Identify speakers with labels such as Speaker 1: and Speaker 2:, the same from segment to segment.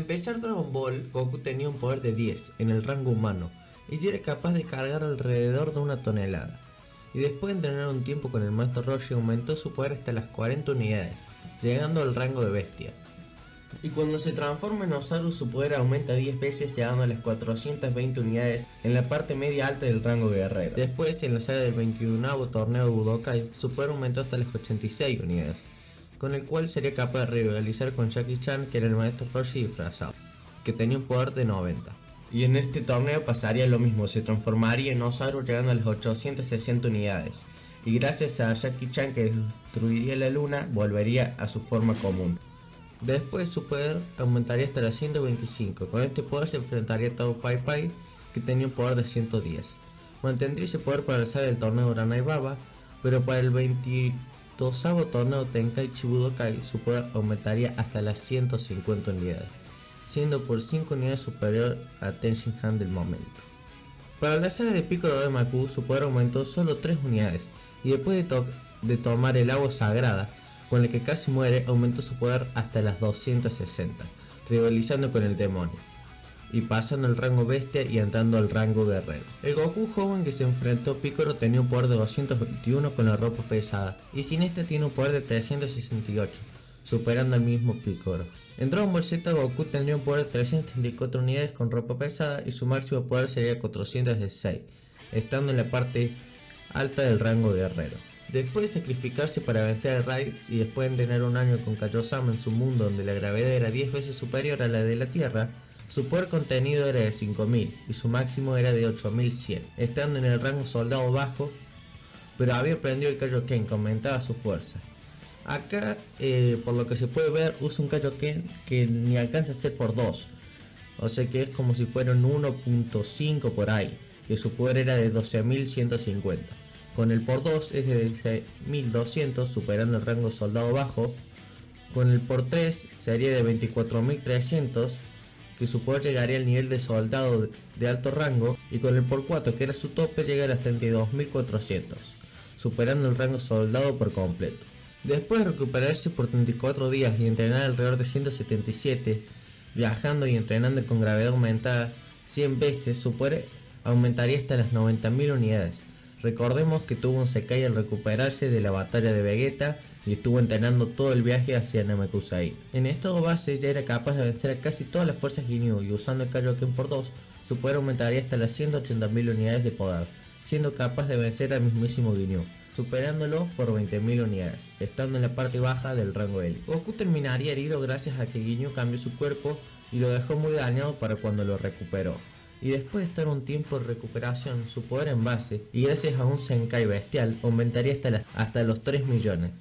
Speaker 1: empezar Dragon Ball, Goku tenía un poder de 10 en el rango humano y era capaz de cargar alrededor de 1 tonelada. Y después de entrenar un tiempo con el maestro Roshi aumentó su poder hasta las 40 unidades, llegando al rango de bestia. Y cuando se transforma en Osaru su poder aumenta 10 veces llegando a las 420 unidades en la parte media alta del rango guerrero. Después en la saga del 21º torneo de Budokai su poder aumentó hasta las 86 unidades, con el cual sería capaz de rivalizar con Jackie Chan, que era el maestro Roshi disfrazado, que tenía un poder de 90. Y en este torneo pasaría lo mismo, se transformaría en Osaru llegando a las 860 unidades, y gracias a Jackie Chan que destruiría la luna volvería a su forma común. Después su poder aumentaría hasta las 125, con este poder se enfrentaría a Tao Pai Pai, que tenía un poder de 110. Mantendría ese poder para la saga del torneo Uranai Baba, pero para el 22º torneo Tenkaichi Budokai su poder aumentaría hasta las 150 unidades, siendo por 5 unidades superior a Ten Shin Han del momento. Para la saga de Piccolo Damaku su poder aumentó solo 3 unidades, y después de tomar el agua sagrada, con la que casi muere, aumentó su poder hasta las 260, rivalizando con el demonio, y pasando el rango bestia y entrando al rango guerrero. El Goku joven que se enfrentó a Piccolo tenía un poder de 221 con la ropa pesada, y sin este tiene un poder de 368, superando al mismo Piccolo. En Dragon Ball Z Goku tendría un poder de 334 unidades con ropa pesada y su máximo poder sería 416, estando en la parte alta del rango guerrero. Después de sacrificarse para vencer a Raditz y después de tener un año con Kaiosama en su mundo donde la gravedad era 10 veces superior a la de la Tierra, su poder contenido era de 5000 y su máximo era de 8100, estando en el rango soldado bajo, pero había aprendido el Kaioken que aumentaba su fuerza. Acá, por lo que se puede ver, usa un Kaioken que ni alcanza a ser por 2, o sea que es como si fuera un 1.5 por ahí, que su poder era de 12150. Con el por 2 es de 16.200, superando el rango soldado bajo. Con el por 3 sería de 24.300, que su poder llegaría al nivel de soldado de alto rango. Y con el por 4, que era su tope, llega a las 32.400, superando el rango soldado por completo. Después de recuperarse por 34 días y entrenar alrededor de 177, viajando y entrenando con gravedad aumentada 100 veces, su poder aumentaría hasta las 90.000 unidades. Recordemos que tuvo un Sekai al recuperarse de la batalla de Vegeta y estuvo entrenando todo el viaje hacia Namekusei. En estado base ya era capaz de vencer a casi todas las fuerzas Ginyu y usando el Kaioken por 2, su poder aumentaría hasta las 180.000 unidades de poder, siendo capaz de vencer al mismísimo Ginyu, superándolo por 20.000 unidades, estando en la parte baja del rango élite. Goku terminaría herido gracias a que Ginyu cambió su cuerpo y lo dejó muy dañado para cuando lo recuperó. Y después de estar un tiempo de recuperación, su poder en base, y gracias a un Zenkai bestial, aumentaría hasta los 3 millones,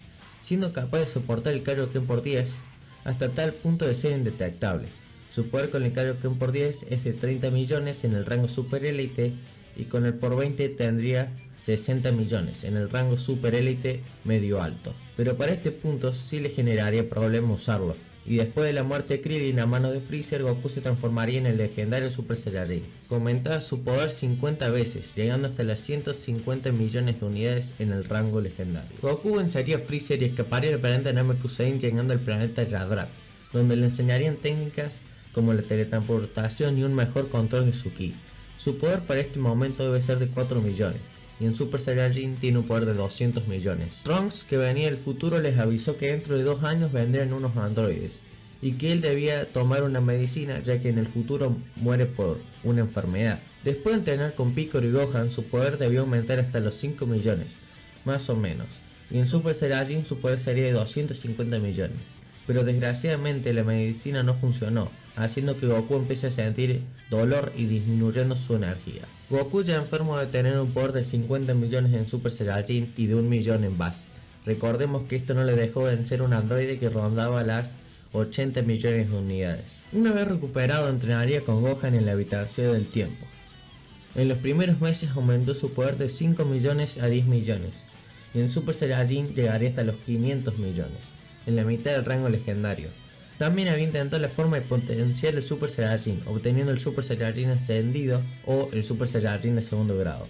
Speaker 1: siendo capaz de soportar el Kaioken por 10, hasta tal punto de ser indetectable. Su poder con el Kaioken por 10 es de 30 millones en el rango super élite, y con el por 20 tendría 60 millones en el rango super élite medio alto. Pero para este punto sí le generaría problema usarlo. Y después de la muerte de Krillin a mano de Freezer, Goku se transformaría en el legendario Super Saiyajin. Aumentaba su poder 50 veces, llegando hasta las 150 millones de unidades en el rango legendario. Goku vencería a Freezer y escaparía del planeta Namekusei llegando al planeta Yadrat, donde le enseñarían técnicas como la teletransportación y un mejor control de su ki. Su poder para este momento debe ser de 4 millones. Y en Super Saiyajin tiene un poder de 200 millones. Trunks, que venía del futuro, les avisó que dentro de 2 años vendrían unos androides y que él debía tomar una medicina ya que en el futuro muere por una enfermedad. Después de entrenar con Piccolo y Gohan, su poder debió aumentar hasta los 5 millones, más o menos, y en Super Saiyajin su poder sería de 250 millones. Pero desgraciadamente la medicina no funcionó, haciendo que Goku empiece a sentir dolor y disminuyendo su energía. Goku, ya enfermo de tener un poder de 50 millones en Super Saiyajin y de 1 millón en base. Recordemos que esto no le dejó vencer un androide que rondaba las 80 millones de unidades. Una vez recuperado, entrenaría con Gohan en la habitación del tiempo. En los primeros meses aumentó su poder de 5 millones a 10 millones, y en Super Saiyajin llegaría hasta los 500 millones, en la mitad del rango legendario. También había intentado la forma de potenciar el Super Saiyajin, obteniendo el Super Saiyajin ascendido o el Super Saiyajin de segundo grado.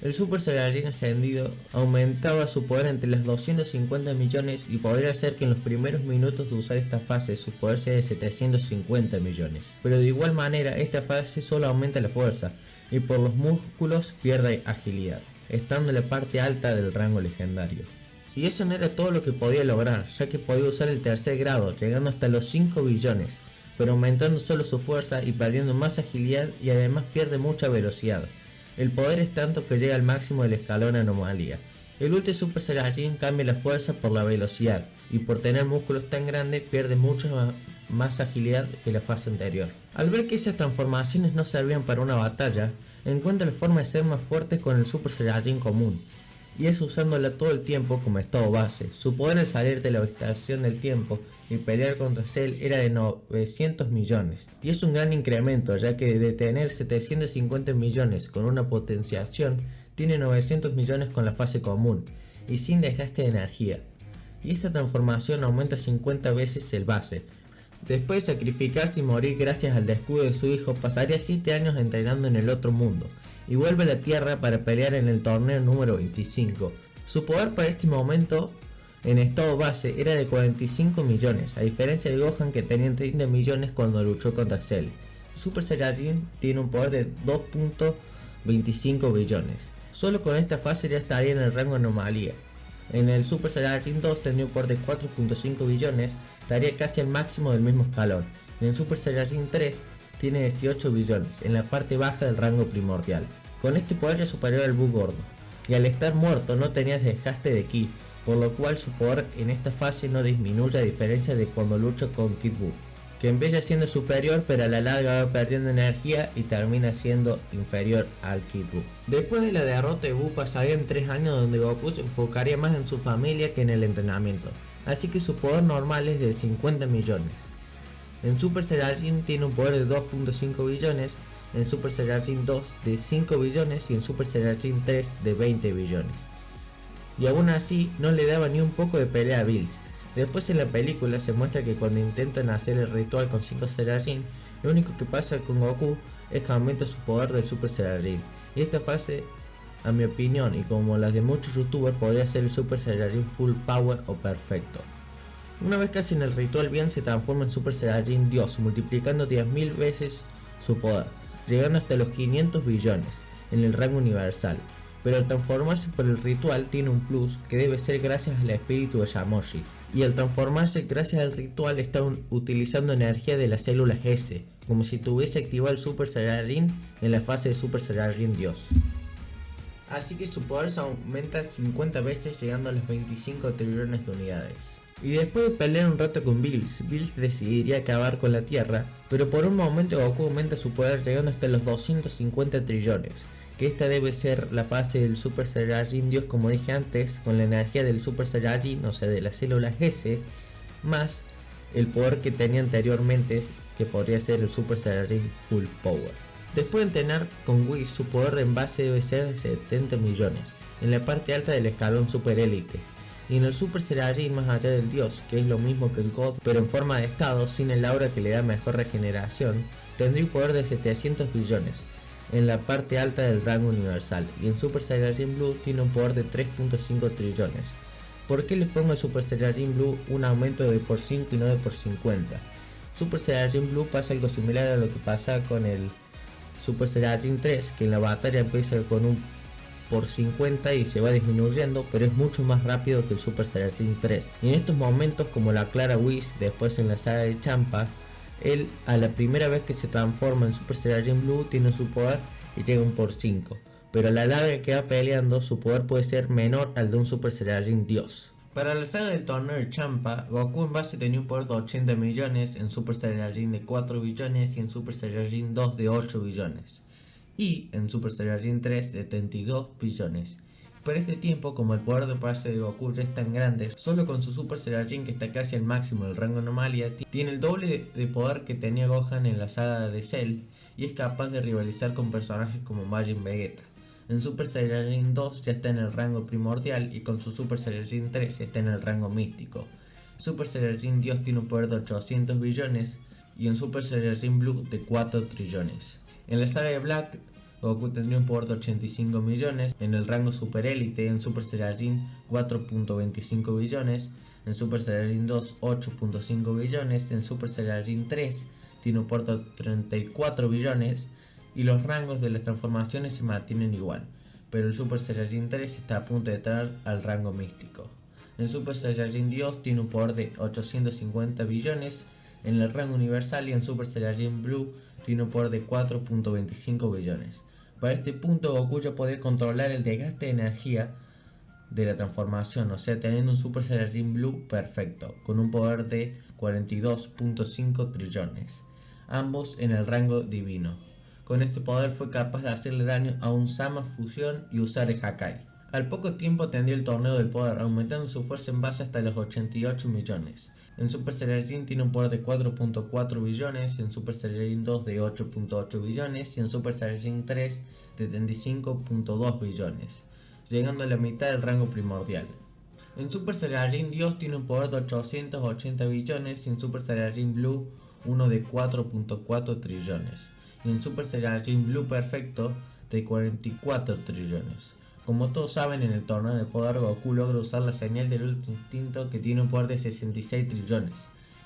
Speaker 1: El Super Saiyajin ascendido aumentaba su poder entre los 250 millones y podría ser que en los primeros minutos de usar esta fase su poder sea de 750 millones. Pero de igual manera esta fase solo aumenta la fuerza y por los músculos pierde agilidad, estando en la parte alta del rango legendario. Y eso no era todo lo que podía lograr, ya que podía usar el tercer grado, llegando hasta los 5 billones, pero aumentando solo su fuerza y perdiendo más agilidad y además pierde mucha velocidad. El poder es tanto que llega al máximo del escalón anomalía. El Ultra Super Saiyajin cambia la fuerza por la velocidad, y por tener músculos tan grandes pierde mucha más agilidad que la fase anterior. Al ver que esas transformaciones no servían para una batalla, encuentra la forma de ser más fuerte con el Super Saiyajin común, y es usándola todo el tiempo como estado base. Su poder al salir de la estación del tiempo y pelear contra Cell era de 900 millones, y es un gran incremento, ya que de tener 750 millones con una potenciación, tiene 900 millones con la fase común, y sin desgaste de energía, y esta transformación aumenta 50 veces el base. Después de sacrificarse y morir gracias al descuido de su hijo, pasaría 7 años entrenando en el otro mundo, y vuelve a la Tierra para pelear en el torneo número 25. Su poder para este momento en estado base era de 45 millones, a diferencia de Gohan que tenía 30 millones cuando luchó contra Cell. Super Saiyajin tiene un poder de 2.25 billones. Solo con esta fase ya estaría en el rango anomalía. En el Super Saiyajin 2 tendría un poder de 4.5 billones, estaría casi al máximo del mismo escalón. En el Super Saiyajin 3 tiene 18 billones, en la parte baja del rango primordial. Con este poder es superior al Buu gordo, y al estar muerto no tenía desgaste de ki, por lo cual su poder en esta fase no disminuye a diferencia de cuando lucha con Kid Buu, que empieza siendo superior pero a la larga va perdiendo energía y termina siendo inferior al Kid Buu. Después de la derrota de Buu pasarían 3 años donde Goku se enfocaría más en su familia que en el entrenamiento, así que su poder normal es de 50 millones. En Super Saiyajin tiene un poder de 2.5 billones, en Super Saiyajin 2 de 5 billones y en Super Saiyajin 3 de 20 billones. Y aún así no le daba ni un poco de pelea a Bills. Después en la película se muestra que cuando intentan hacer el ritual con 5 Saiyajin, lo único que pasa con Goku es que aumenta su poder del Super Saiyajin. Y esta fase, a mi opinión y como las de muchos youtubers, podría ser el Super Saiyajin Full Power o perfecto. Una vez que hacen el ritual bien, se transforma en Super Saiyajin Dios, multiplicando 10.000 veces su poder, llegando hasta los 500 billones en el rango universal. Pero al transformarse por el ritual tiene un plus que debe ser gracias al espíritu de Yamoshi, y al transformarse gracias al ritual está utilizando energía de las células S, como si tuviese activado el Super Saiyajin en la fase de Super Saiyajin Dios. Así que su poder se aumenta 50 veces, llegando a los 25 trillones de unidades. Y después de pelear un rato con Bills decidiría acabar con la Tierra, pero por un momento Goku aumenta su poder llegando hasta los 250 trillones, que esta debe ser la fase del Super Saiyajin Dios, como dije antes, con la energía del Super Saiyajin, o sea de las células S, más el poder que tenía anteriormente, que podría ser el Super Saiyajin Full Power. Después de entrenar con Whis, su poder de envase debe ser de 70 millones, en la parte alta del escalón Super Elite. Y en el Super Saiyajin más allá del Dios, que es lo mismo que el God, pero en forma de estado, sin el aura que le da mejor regeneración, tendría un poder de 700 billones, en la parte alta del rango universal. Y en Super Saiyajin Blue tiene un poder de 3.5 trillones. ¿Por qué le pongo al Super Saiyajin Blue un aumento de por 5 y no de por 50? Super Saiyajin Blue pasa algo similar a lo que pasa con el Super Saiyajin 3, que en la batalla empieza con un por 50 y se va disminuyendo, pero es mucho más rápido que el Super Saiyajin 3. Y en estos momentos, como la aclara Whis después en la saga de Champa, él a la primera vez que se transforma en Super Saiyajin Blue tiene su poder y llega un por 5, pero a la larga que va peleando su poder puede ser menor al de un Super Saiyajin Dios. Para la saga del torneo de Champa, Goku en base tenía un poder de 80 millones, en Super Saiyajin de 4 billones y en Super Saiyajin 2 de 8 billones. Y en Super Saiyajin 3 de 32 billones. Por este tiempo, como el poder de base de Goku ya es tan grande, solo con su Super Saiyajin que está casi al máximo del rango anomalía, tiene el doble de poder que tenía Gohan en la saga de Cell y es capaz de rivalizar con personajes como Majin Vegeta. En Super Saiyajin 2 ya está en el rango primordial y con su Super Saiyajin 3 está en el rango místico. Super Saiyajin Dios tiene un poder de 800 billones y en Super Saiyajin Blue de 4 trillones. En la saga de Black, Goku tendría un poder de 85 millones, en el rango Super Elite en Super Saiyajin 4.25 billones, en Super Saiyajin 2 8.5 billones, en Super Saiyajin 3 tiene un poder de 34 billones y los rangos de las transformaciones se mantienen igual, pero el Super Saiyajin 3 está a punto de entrar al rango místico. En Super Saiyajin Dios tiene un poder de 850 billones en el rango universal y en Super Saiyajin Blue tiene un poder de 4.25 billones. Para este punto Goku ya podía controlar el desgaste de energía de la transformación, o sea, teniendo un Super Saiyajin Blue perfecto, con un poder de 42.5 trillones, ambos en el rango divino. Con este poder fue capaz de hacerle daño a un Sama Fusión y usar el Hakai. Al poco tiempo tendría el torneo del poder, aumentando su fuerza en base hasta los 88 millones. En Super Saiyajin tiene un poder de 4.4 billones, en Super Saiyajin 2 de 8.8 billones y en Super Saiyajin 3 de 35.2 billones, llegando a la mitad del rango primordial. En Super Saiyajin Dios tiene un poder de 880 billones y en Super Saiyajin Blue uno de 4.4 trillones. Y en Super Saiyajin Blue Perfecto de 44 trillones. Como todos saben, en el torneo de poder Goku logra usar la señal del último instinto que tiene un poder de 66 trillones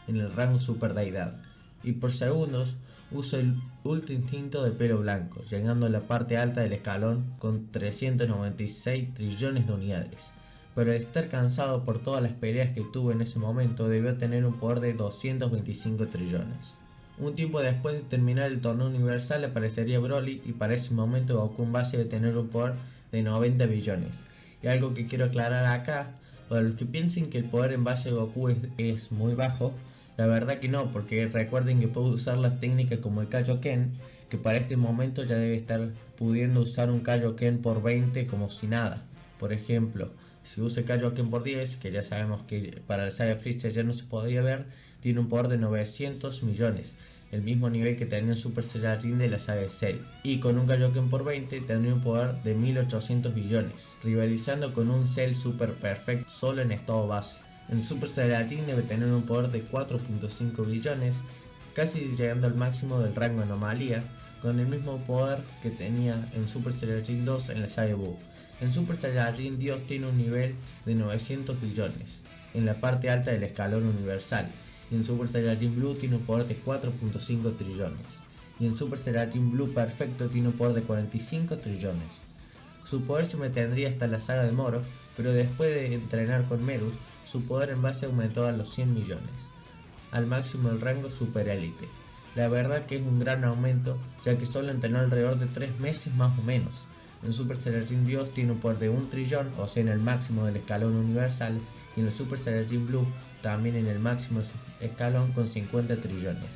Speaker 1: en el rango Super Deidad, y por segundos usa el último instinto de pelo blanco, llegando a la parte alta del escalón con 396 trillones de unidades. Pero al estar cansado por todas las peleas que tuvo en ese momento, debió tener un poder de 225 trillones. Un tiempo después de terminar el torneo universal aparecería Broly y para ese momento Goku en base debe tener un poder de 90 billones. Y algo que quiero aclarar acá, para los que piensen que el poder en base de Goku es muy bajo, la verdad que no, porque recuerden que puede usar la técnica como el Kaioken, que para este momento ya debe estar pudiendo usar un Kaioken por 20 como si nada. Por ejemplo, si usa Kaioken por 10, que ya sabemos que para el Saga Freezer ya no se podía ver, tiene un poder de 900 millones, el mismo nivel que tenía en Super Saiyajin de la saga Cell, y con un Kaioken por 20 tendría un poder de 1800 billones, rivalizando con un Cell Super Perfect solo en estado base. En Super Saiyajin debe tener un poder de 4.5 billones, casi llegando al máximo del rango anomalía, con el mismo poder que tenía en Super Saiyajin 2 en la saga Buu. En Super Saiyajin Dios tiene un nivel de 900 billones, en la parte alta del escalón universal, y en Super Saiyajin Blue tiene un poder de 4.5 trillones, y en Super Saiyajin Blue Perfecto tiene un poder de 45 trillones. Su poder se mantendría hasta la saga de Moro, pero después de entrenar con Merus, su poder en base aumentó a los 100 millones, al máximo del rango Super Elite. La verdad que es un gran aumento, ya que solo entrenó alrededor de 3 meses más o menos. En Super Saiyajin Dios tiene un poder de 1 trillón, o sea en el máximo del escalón universal, y en el Super Saiyajin Blue también en el máximo escalón con 50 trillones.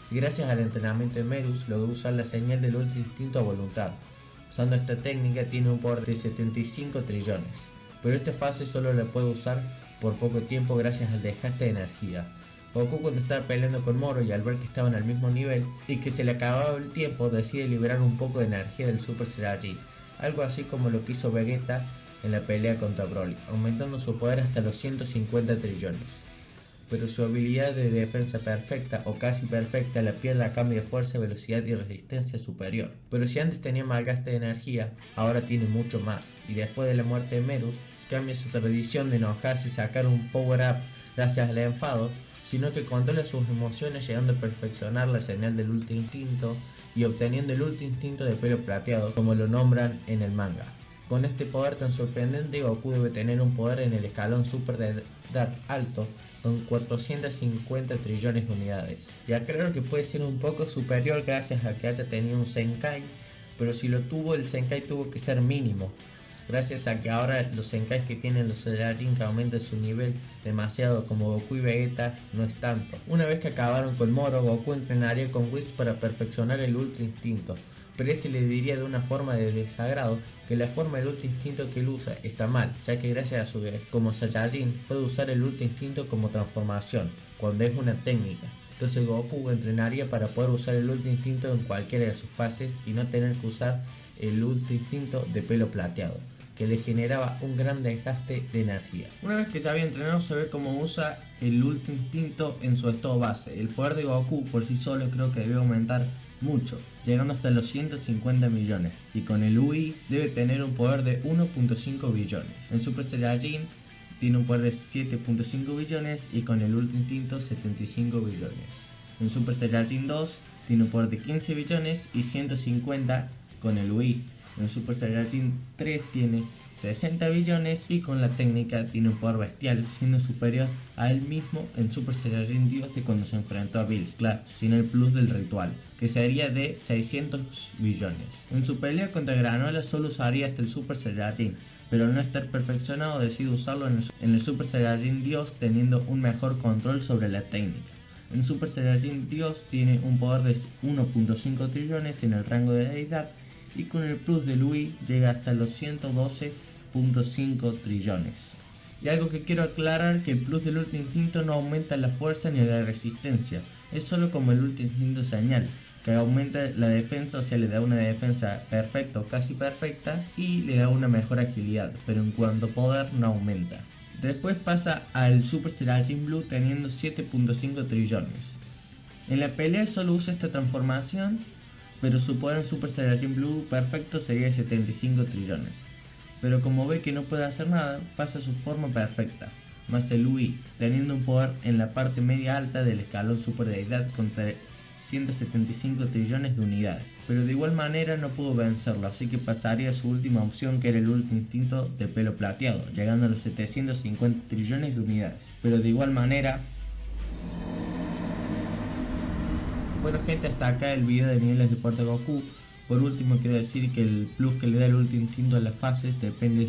Speaker 1: Y gracias al entrenamiento de Merus logró usar la señal del último instinto a voluntad. Usando esta técnica tiene un poder de 75 trillones, pero esta fase solo la puede usar por poco tiempo gracias al desgaste de energía. Goku, cuando estaba peleando con Moro y al ver que estaban al mismo nivel y que se le acababa el tiempo, decide liberar un poco de energía del Super Saiyajin, algo así como lo que hizo Vegeta en la pelea contra Broly, aumentando su poder hasta los 150 trillones. Pero su habilidad de defensa perfecta o casi perfecta la pierde a cambio de fuerza, velocidad y resistencia superior. Pero si antes tenía más gasto de energía, ahora tiene mucho más, y después de la muerte de Merus, cambia su tradición de enojarse y sacar un power up gracias al enfado, sino que controla sus emociones llegando a perfeccionar la señal del último instinto y obteniendo el último instinto de pelo plateado, como lo nombran en el manga. Con este poder tan sorprendente, Goku debe tener un poder en el escalón Super de edad alto, con 450 trillones de unidades. Ya creo que puede ser un poco superior gracias a que haya tenido un Zenkai, pero si lo tuvo, el Zenkai tuvo que ser mínimo, gracias a que ahora los Zenkais que tienen los Saiyajin que aumentan su nivel demasiado, como Goku y Vegeta, no es tanto. Una vez que acabaron con Moro, Goku entrenaría con Whis para perfeccionar el Ultra Instinto, pero este le diría de una forma de desagrado que la forma del Ultra Instinto que él usa está mal, ya que gracias a su como Saiyajin puede usar el Ultra Instinto como transformación, cuando es una técnica. Entonces Goku entrenaría para poder usar el Ultra Instinto en cualquiera de sus fases y no tener que usar el Ultra Instinto de pelo plateado, que le generaba un gran desgaste de energía. Una vez que ya había entrenado, se ve cómo usa el Ultra Instinto en su estado base. El poder de Goku por sí solo creo que debe aumentar mucho, llegando hasta los 150 millones, y con el UI debe tener un poder de 1.5 billones. En Super Saiyajin tiene un poder de 7.5 billones y con el Ultra Instinto 75 billones. En Super Saiyajin 2 tiene un poder de 15 billones y 150 con el UI. En Super Saiyajin 3 tiene 60 billones y con la técnica tiene un poder bestial, siendo superior a él mismo en Super Saiyajin Dios de cuando se enfrentó a Bills, claro, sin el plus del ritual, que sería de 600 billones. En su pelea contra Granola solo usaría hasta el Super Saiyajin, pero al no estar perfeccionado decide usarlo en el Super Saiyajin Dios, teniendo un mejor control sobre la técnica. En Super Saiyajin Dios tiene un poder de 1.5 trillones en el rango de deidad, y con el plus de Louis llega hasta los 112.5 trillones. Y algo que quiero aclarar, que el plus del Ultra Instinto no aumenta la fuerza ni la resistencia, es solo como el Ultra Instinto señal, que aumenta la defensa, o sea, le da una defensa perfecta o casi perfecta y le da una mejor agilidad, pero en cuanto a poder no aumenta. Después pasa al Super Saiyajin Blue teniendo 7.5 trillones. En la pelea solo usa esta transformación, pero su poder en Super Saiyajin Blue perfecto sería de 75 trillones. Pero como ve que no puede hacer nada, pasa a su forma perfecta, más el UI, teniendo un poder en la parte media alta del escalón Super Deidad con 175 trillones de unidades. Pero de igual manera no pudo vencerlo, así que pasaría a su última opción, que era el Ultra Instinto de pelo plateado, llegando a los 750 trillones de unidades. Pero de igual manera... Bueno gente, hasta acá el video de niveles de Puerto Goku. Por último quiero decir que el plus que le da el Ultra Instinto a las fases depende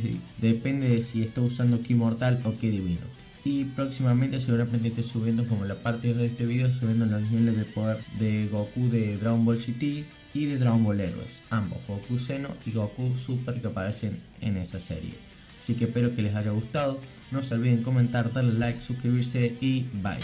Speaker 1: de si está usando Ki Mortal o Ki Divino. Y próximamente seguramente esté subiendo, como la parte de este video, subiendo los niveles de poder de Goku de Dragon Ball GT y de Dragon Ball Heroes, ambos, Goku Xeno y Goku Super, que aparecen en esa serie. Así que espero que les haya gustado, no se olviden comentar, darle like, suscribirse y bye.